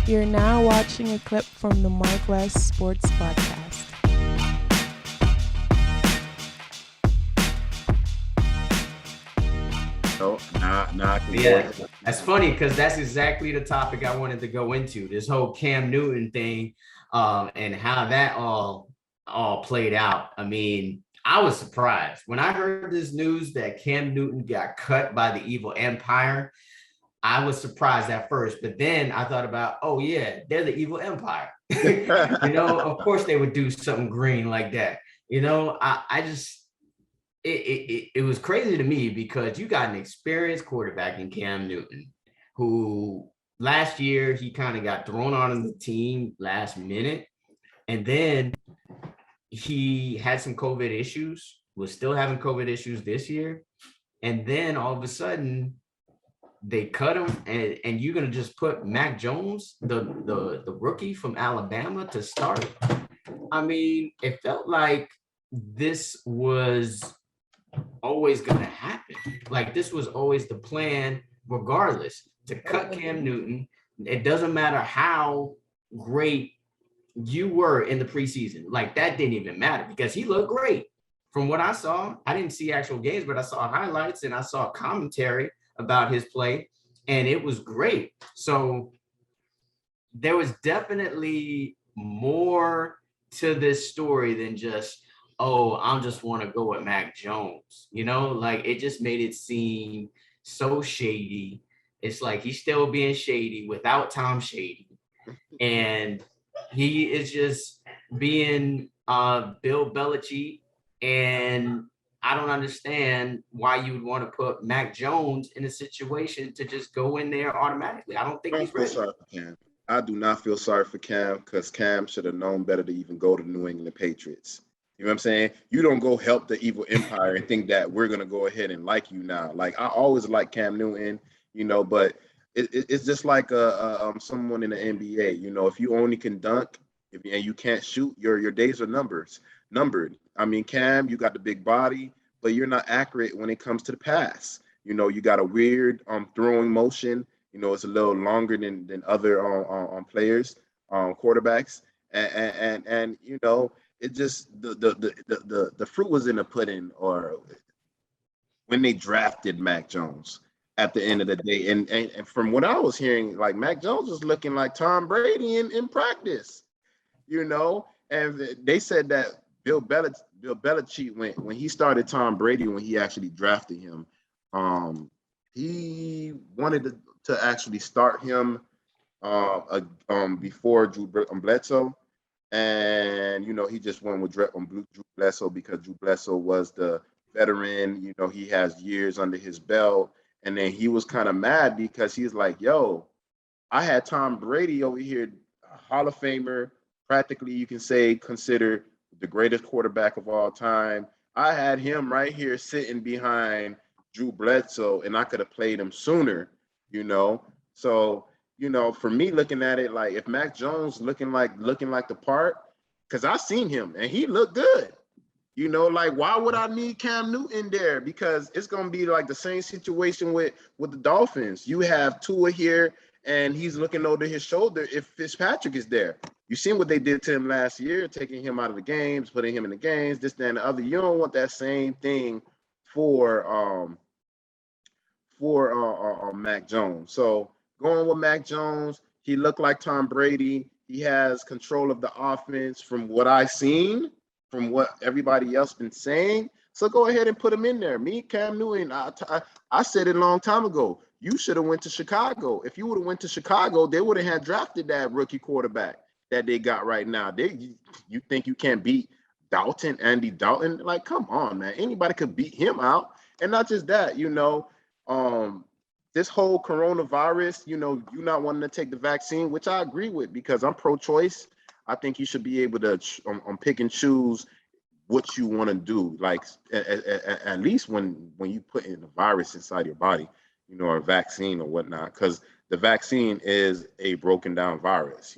You're now watching a clip from the MarcWes Sports Podcast. No, nah, I can go Yeah, ahead. that's funny because that's exactly the topic I wanted to go into. This whole Cam Newton thing, and how that all played out. I mean, I was surprised when I heard this news that Cam Newton got cut by the evil empire. I was surprised at first, but then I thought about, oh yeah, they're the evil empire. Of course they would do something green like that. I just it was crazy to me because you got an experienced quarterback in Cam Newton, who last year he kind of got thrown on the team last minute, and then he had some COVID issues, was still having COVID issues this year, and then all of a sudden they cut him, and you're gonna just put Mac Jones, the rookie from Alabama, to start. I mean, it felt like this was always going to happen. Like this was always the plan, regardless, to cut Cam Newton. It doesn't matter how great you were in the preseason. Like that didn't even matter because he looked great. From what I saw, I didn't see actual games, but I saw highlights and I saw commentary about his play, and it was great. So there was definitely more to this story than just, oh, I just want to go with Mac Jones. Like it just made it seem so shady. It's like he's still being shady without Tom Shady. And he is just being Bill Belichick. And I don't understand why you would want to put Mac Jones in a situation to just go in there automatically. I don't think he's ready. Sorry for Cam. I do not feel sorry for Cam because Cam should have known better to even go to New England Patriots. You know what I'm saying? You don't go help the evil empire and think that we're going to go ahead and like you now. Like I always like Cam Newton, but it's just like someone in the NBA. If you only can dunk and you can't shoot, your days are numbered. I mean, Cam, you got the big body, but you're not accurate when it comes to the pass. You got a weird throwing motion. It's a little longer than other players, quarterbacks, and it just the fruit was in the pudding, or when they drafted Mac Jones at the end of the day. And from what I was hearing, like Mac Jones was looking like Tom Brady in practice, and they said that Bill Belichick when he started Tom Brady, when he actually drafted him, he wanted to actually start him before Drew Bledsoe. And, he just went with Drew Bledsoe because Drew Bledsoe was the veteran. He has years under his belt. And then he was kind of mad because he's like, yo, I had Tom Brady over here, a Hall of Famer, practically you can say considered the greatest quarterback of all time. I had him right here sitting behind Drew Bledsoe, and I could have played him sooner, So, for me looking at it, like if Mac Jones looking like the part, because I seen him and he looked good. Like why would I need Cam Newton there? Because it's gonna be like the same situation with the Dolphins. You have Tua here and he's looking over his shoulder if Fitzpatrick is there. You seen what they did to him last year, taking him out of the games, putting him in the games, this, that, and the other. You don't want that same thing for Mac Jones. So going with Mac Jones, he looked like Tom Brady. He has control of the offense from what I've seen, from what everybody else been saying. So go ahead and put him in there. Me, Cam Newton, I said it a long time ago. You should have went to Chicago. If you would have went to Chicago, they would have had drafted that rookie quarterback that they got right now. You think you can't beat Andy Dalton? Like, come on, man. Anybody could beat him out. And not just that, this whole coronavirus, you not wanting to take the vaccine, which I agree with because I'm pro-choice. I think you should be able to pick and choose what you want to do. Like at least when you put in the virus inside your body, or a vaccine or whatnot, because the vaccine is a broken down virus,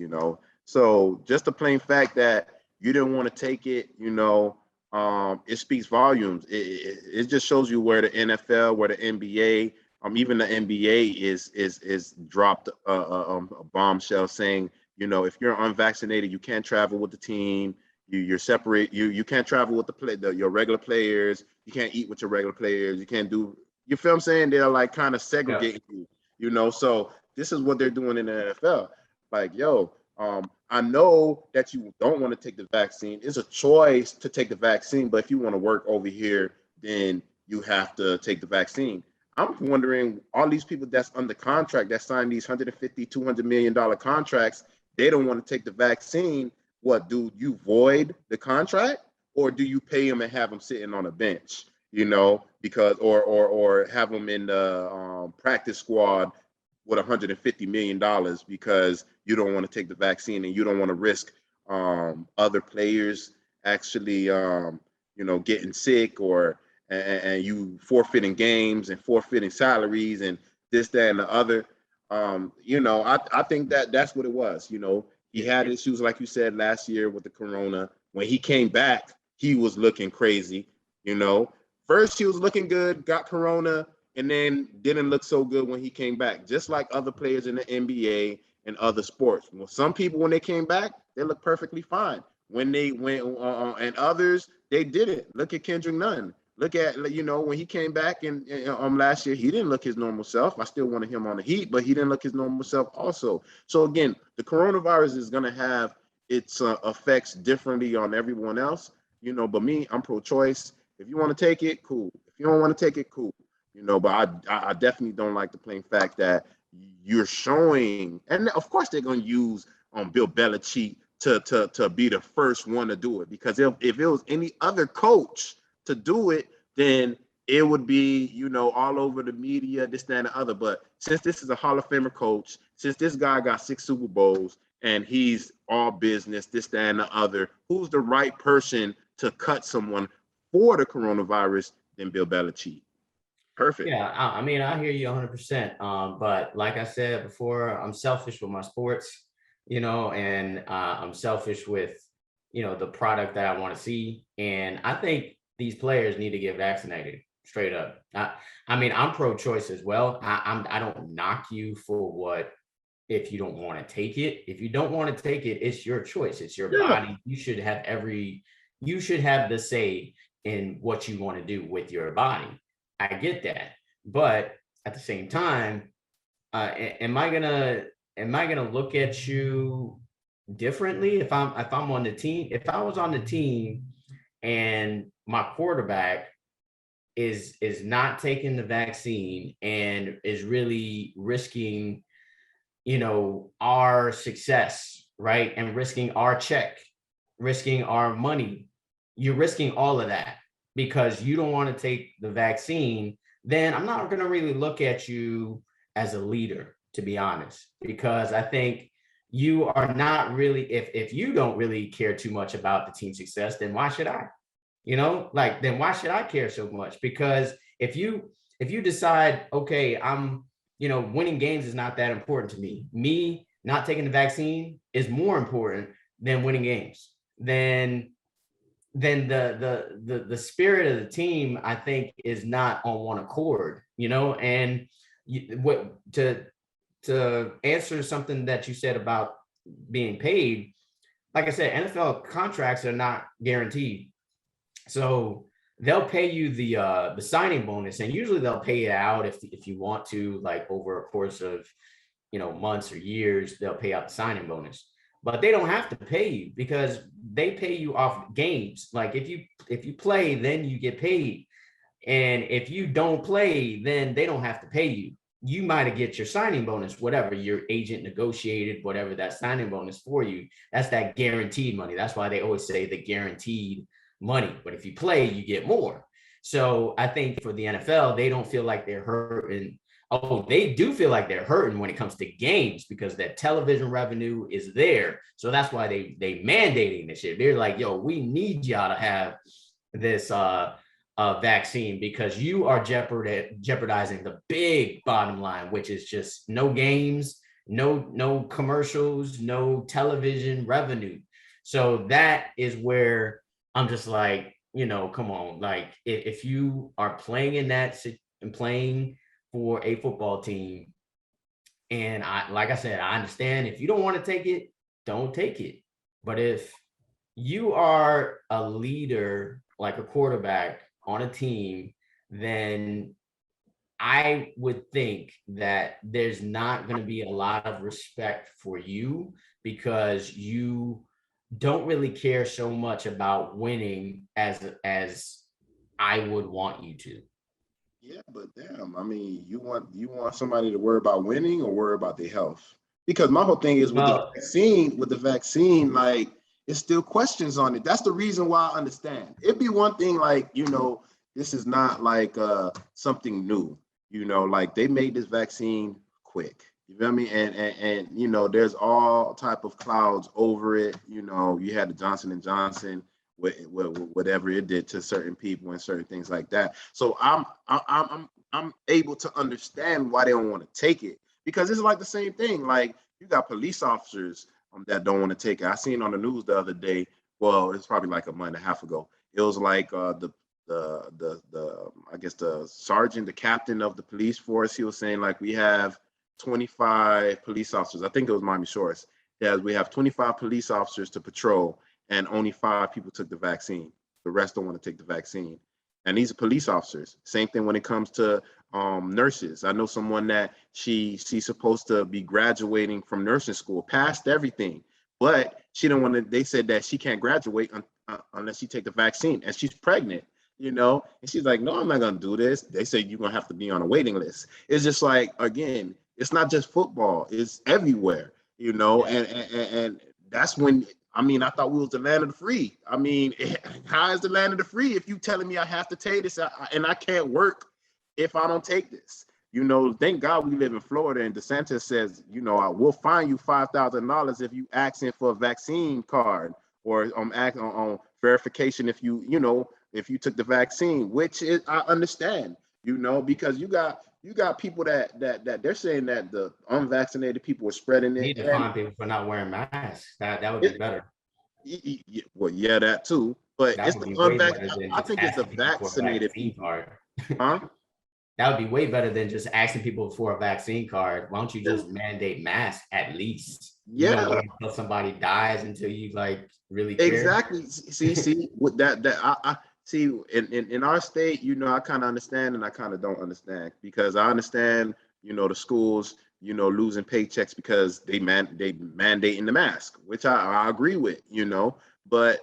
So just the plain fact that you didn't want to take it, it speaks volumes. It just shows you where the NFL, where the NBA, Even the NBA is dropped a bombshell saying, if you're unvaccinated, you can't travel with the team. You're separate. You can't travel with your regular players. You can't eat with your regular players. You can't do. You feel what I'm saying? They're like kind of segregating you. So this is what they're doing in the NFL. Like, yo, I know that you don't want to take the vaccine. It's a choice to take the vaccine, but if you want to work over here, then you have to take the vaccine. I'm wondering, all these people that's under contract that signed these 150, $200 million contracts, they don't want to take the vaccine. What, do you void the contract, or do you pay them and have them sitting on a bench, because or have them in the practice squad with $150 million because you don't want to take the vaccine and you don't want to risk other players actually, getting sick, or and you forfeiting games and forfeiting salaries and this, that, and the other. I think that's what it was. He had issues, like you said, last year with the corona. When he came back, he was looking crazy. First he was looking good, got corona, and then didn't look so good when he came back. Just like other players in the NBA and other sports. Well, some people, when they came back, they look perfectly fine. When they went, and others, they didn't. Look at Kendrick Nunn. Look at, when he came back and last year, he didn't look his normal self. I still wanted him on the Heat, but he didn't look his normal self also. So again, the coronavirus is going to have its effects differently on everyone else, but me, I'm pro-choice. If you want to take it, cool. If you don't want to take it, cool. But I definitely don't like the plain fact that you're showing, and of course they're going to use Bill Belichick to be the first one to do it, because if it was any other coach to do it, then it would be, all over the media, this, that, and the other. But since this is a Hall of Famer coach, since this guy got 6 Super Bowls and he's all business, this, that, and the other, who's the right person to cut someone for the coronavirus than Bill Belichick? Perfect. Yeah, I mean, I hear you 100%. But like I said before, I'm selfish with my sports, and I'm selfish with, the product that I want to see. And I think these players need to get vaccinated, straight up. I mean, I'm pro-choice as well. I don't knock you for what, if you don't want to take it. If you don't want to take it, it's your choice. It's your body. You should have the say in what you want to do with your body. I get that, but at the same time, am I gonna look at you differently if I'm on the team? If I was on the team and my quarterback is not taking the vaccine and is really risking, our success, right, and risking our check, risking our money, you're risking all of that because you don't want to take the vaccine, then I'm not going to really look at you as a leader, to be honest, because I think you are not really, if you don't really care too much about the team success, then why should I? Then why should I care so much? Because if you decide, okay, I'm, winning games is not that important to me. Me not taking the vaccine is more important than winning games. Then the spirit of the team, I think, is not on one accord, and to answer something that you said about being paid, like I said, NFL contracts are not guaranteed. So they'll pay you the signing bonus, and usually they'll pay it out if you want to, like over a course of, months or years, they'll pay out the signing bonus. But they don't have to pay you because they pay you off games. Like if you play, then you get paid. And if you don't play, then they don't have to pay you. You might get your signing bonus, whatever your agent negotiated, whatever that signing bonus for you. That's that guaranteed money. That's why they always say the guaranteed money. But if you play, you get more. So I think for the NFL, they don't feel like they're hurting. Oh, they do feel like they're hurting when it comes to games because that television revenue is there. So that's why they mandating this shit. They're like, yo, we need y'all to have this vaccine because you are jeopardizing the big bottom line, which is just no games, no commercials, no television revenue. So that is where I'm just like, come on, like if you are playing in that and playing for a football team. And like I said, I understand if you don't want to take it, don't take it. But if you are a leader, like a quarterback on a team, then I would think that there's not going to be a lot of respect for you because you don't really care so much about winning as I would want you to. Yeah, but damn, I mean, you want somebody to worry about winning or worry about their health? Because my whole thing is with the vaccine, like it's still questions on it. That's the reason why I understand. It'd be one thing like, this is not like something new, like they made this vaccine quick. You feel me? And there's all type of clouds over it. You had the Johnson and Johnson, whatever it did to certain people and certain things like that. So I'm able to understand why they don't want to take it, because it's like the same thing. Like you got police officers that don't want to take it. I seen on the news the other day. Well, it's probably like a month and a half ago. It was like the I guess the sergeant, the captain of the police force. He was saying like we have 25 police officers. I think it was Miami Shores. Yeah, we have 25 police officers to patrol, and only 5 people took the vaccine. The rest don't want to take the vaccine. And these are police officers. Same thing when it comes to nurses. I know someone that she's supposed to be graduating from nursing school, passed everything, but she don't want to. They said that she can't graduate unless she take the vaccine, and she's pregnant. And she's like, no, I'm not gonna do this. They say you're gonna have to be on a waiting list. It's just like, again, it's not just football; it's everywhere. And that's when. I mean, I thought we was the land of the free. I mean, how is the land of the free if you telling me I have to take this and I can't work if I don't take this? Thank God we live in Florida, and DeSantis says, I will fine you $5,000 if you asking for a vaccine card or act on verification if if you took the vaccine, which is I understand, because you got people that they're saying that the unvaccinated people are spreading it. You need to find people for not wearing masks. That would be better. Well, yeah, that too. But That it's would the be way better unvaccinated. than I just think it's the asking people for a vaccinated vaccine people. card. Huh? That would be way better than just asking people for a vaccine card. Why don't you just mandate masks at least? You don't wait until somebody dies until you like really care. Exactly. See, with that I see in our state, I kind of understand and I kind of don't understand, because I understand, the schools, losing paychecks because they mandating the mask, which I agree with, but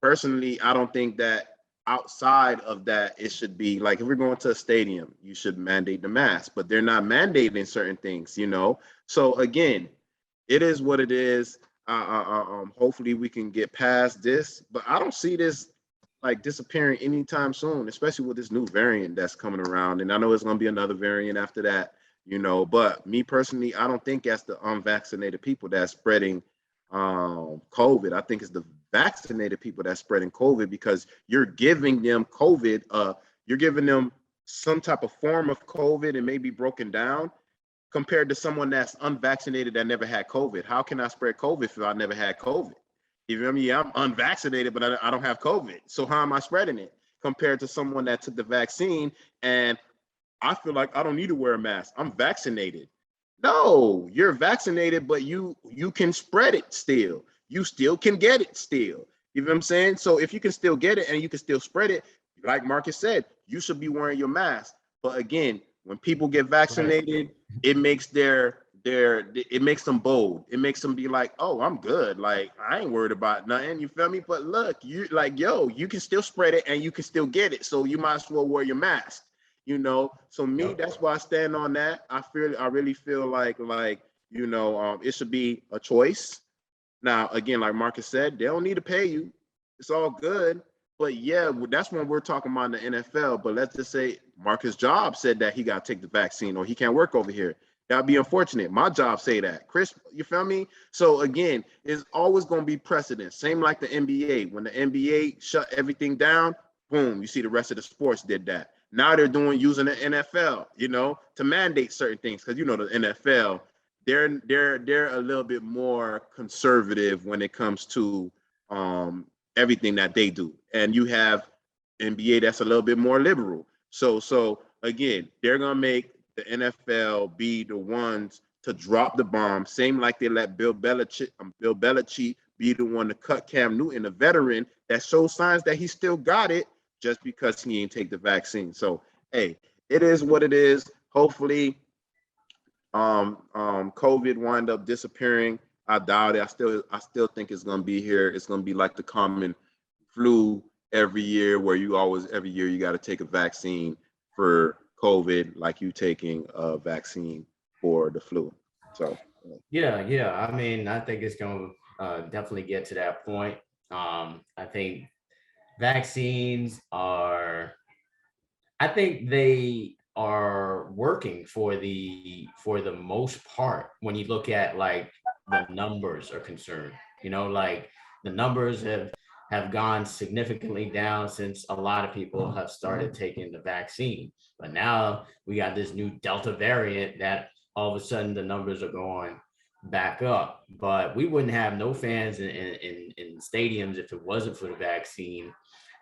personally, I don't think that outside of that, it should be like if we're going to a stadium, you should mandate the mask, but they're not mandating certain things, So again, it is what it is. Hopefully we can get past this, but I don't see this like disappearing anytime soon, especially with this new variant that's coming around. And I know it's going to be another variant after that, but me personally, I don't think that's the unvaccinated people that's spreading COVID. I think it's the vaccinated people that's spreading COVID, because you're giving them COVID, you're giving them some type of form of COVID and maybe broken down, compared to someone that's unvaccinated that never had COVID. How can I spread COVID if I never had COVID? You feel me? I'm unvaccinated, but I don't have COVID. So how am I spreading it compared to someone that took the vaccine and I feel like I don't need to wear a mask? I'm vaccinated. No, you're vaccinated, but you can spread it still. You still can get it still. You know what I'm saying? So if you can still get it and you can still spread it, like Marcus said, you should be wearing your mask. But again, when people get vaccinated, it makes it makes them bold. It makes them be like, oh, I'm good. Like, I ain't worried about nothing. You feel me? But look, you like, yo, you can still spread it and you can still get it. So you might as well wear your mask. So me, that's why I stand on that. I really feel like it should be a choice. Now, again, like Marcus said, they don't need to pay you. It's all good. But yeah, that's when we're talking about the NFL. But let's just say Marcus' job said that he got to take the vaccine or he can't work over here. That'd be unfortunate. My job say that. Chris, you feel me? So again, it's always going to be precedent. Same like the NBA. When the NBA shut everything down, boom, you see the rest of the sports did that. Now they're using the NFL, to mandate certain things, because the NFL, they're a little bit more conservative when it comes to everything that they do, and you have NBA that's a little bit more liberal. So again, they're gonna make the NFL be the ones to drop the bomb, same like they let Bill Belichick be the one to cut Cam Newton, a veteran that shows signs that he still got it, just because he ain't take the vaccine. So, hey, it is what it is. Hopefully, COVID wind up disappearing. I doubt it. I still think it's gonna be here. It's gonna be like the common flu every year, where every year you got to take a vaccine for COVID, like you taking a vaccine for the flu. So Yeah. I mean, I think it's going to definitely get to that point. I think vaccines are, I think they are working for the most part when you look at like the numbers are concerned. Like the numbers have gone significantly down since a lot of people have started taking the vaccine. But now we got this new Delta variant that all of a sudden the numbers are going back up. But we wouldn't have no fans in stadiums if it wasn't for the vaccine.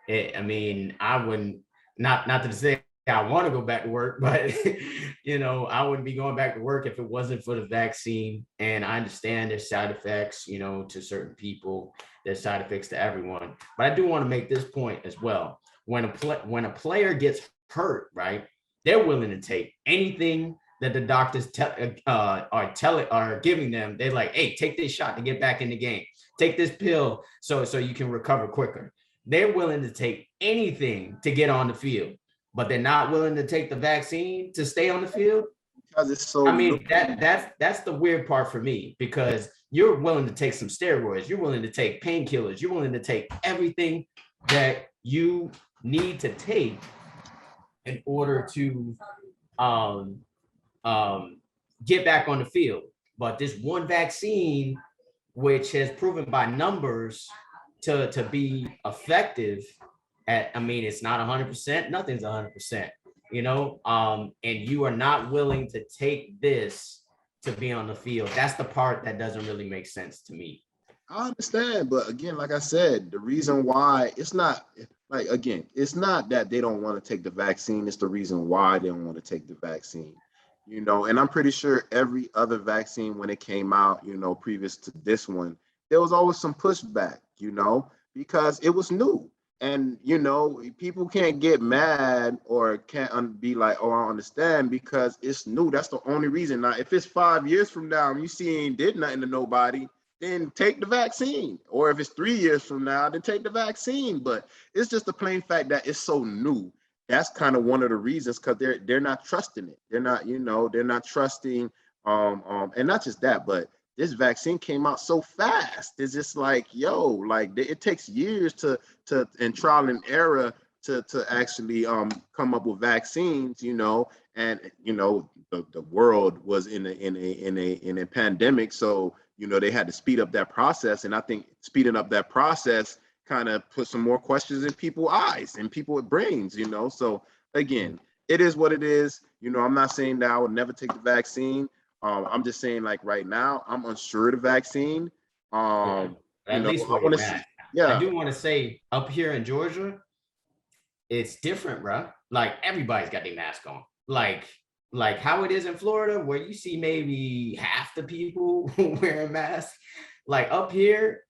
I mean, I wouldn't, not to say I want to go back to work, but I wouldn't be going back to work if it wasn't for the vaccine. And I understand there's side effects, to certain people, there's side effects to everyone. But I do want to make this point as well. When a player gets hurt, right, they're willing to take anything that the doctors are giving them. They're like, hey, take this shot to get back in the game. Take this pill so you can recover quicker. They're willing to take anything to get on the field, but they're not willing to take the vaccine to stay on the field. Because it's so. I mean, that's the weird part for me, because you're willing to take some steroids, you're willing to take painkillers, you're willing to take everything that you need to take in order to get back on the field. But this one vaccine, which has proven by numbers to be effective at, I mean, it's not 100%, nothing's 100%, and you are not willing to take this to be on the field. That's the part that doesn't really make sense to me. I understand, but again, like I said, the reason why it's not that they don't want to take the vaccine, it's the reason why they don't want to take the vaccine. And I'm pretty sure every other vaccine, when it came out, previous to this one, there was always some pushback, because it was new. And, people can't get mad or can't be like, oh, I understand, because it's new. That's the only reason. Now, if it's 5 years from now and you see ain't did nothing to nobody, then take the vaccine. Or if it's 3 years from now, then take the vaccine. But it's just the plain fact that it's so new. That's kind of one of the reasons, because they're not trusting it. They're not trusting, and not just that, but this vaccine came out so fast. It's just like, it takes years and trial and error to actually come up with vaccines, and the world was in a pandemic, so they had to speed up that process. And I think speeding up that process kind of put some more questions in people's eyes and people's brains, So again, it is what it is. I'm not saying that I would never take the vaccine. I'm just saying, like, right now, I'm unsure of the vaccine. At least I do want to say, up here in Georgia, it's different, bro. Like, everybody's got their mask on. Like how it is in Florida, where you see maybe half the people wearing masks. Like, up here,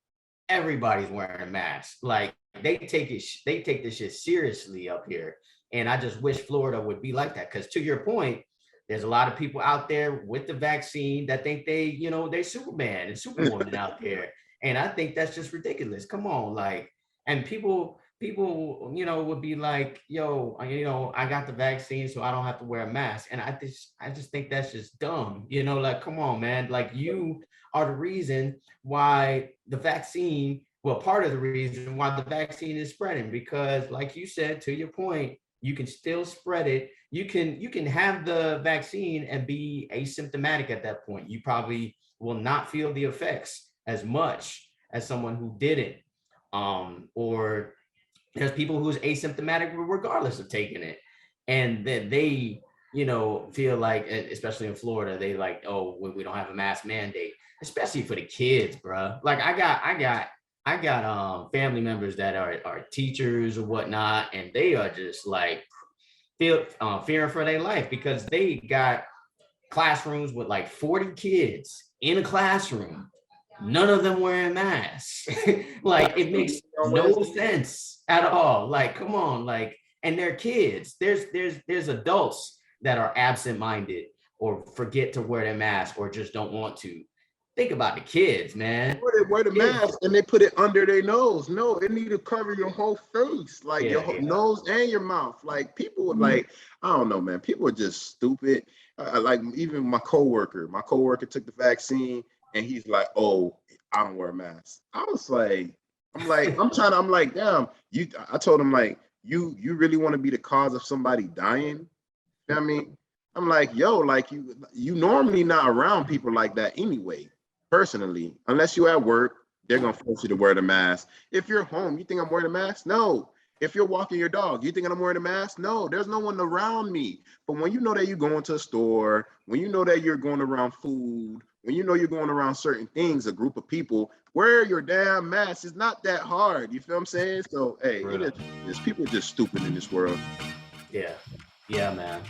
everybody's wearing a mask. Like, they take this shit seriously up here. And I just wish Florida would be like that. Because to your point, there's a lot of people out there with the vaccine that think they're Superman and Superwoman out there. And I think that's just ridiculous. Come on, like, and people, would be like, yo, I got the vaccine, so I don't have to wear a mask. And I just think that's just dumb. Like, come on, man. Like, you are the reason why the vaccine, part of the reason why the vaccine is spreading, because like you said, to your point, you can still spread it. You can have the vaccine and be asymptomatic at that point. You probably will not feel the effects as much as someone who didn't. Or there's people who's asymptomatic regardless of taking it. And that they, feel like, especially in Florida, they like, oh, we don't have a mask mandate, especially for the kids, bro. Like, I got family members that are teachers or whatnot, and they are just like, fearing for their life because they got classrooms with like 40 kids in a classroom, none of them wearing masks. Like it makes no sense at all. Like, come on, like, and they're kids. There's adults that are absent-minded or forget to wear their mask or just don't want to. Think about the kids, man. Or they wear the mask and they put it under their nose. No, it need to cover your whole face, like your whole nose and your mouth. Like people would like, I don't know, man. People are just stupid. Like even my coworker took the vaccine and he's like, "Oh, I don't wear a mask." I was like, I'm like, damn. I told him like, you really want to be the cause of somebody dying? You know what I mean? I'm like, yo, like you normally not around people like that anyway. Personally, unless you're at work, they're gonna force you to wear the mask. If you're home, you think I'm wearing a mask? No. If you're walking your dog, you think I'm wearing a mask? No, there's no one around me. But when you know that you're going to a store, when you know that you're going around food, when you know you're going around certain things, a group of people, wear your damn mask. It's not that hard. You feel what I'm saying? So, hey, there's people just stupid in this world. Yeah, man.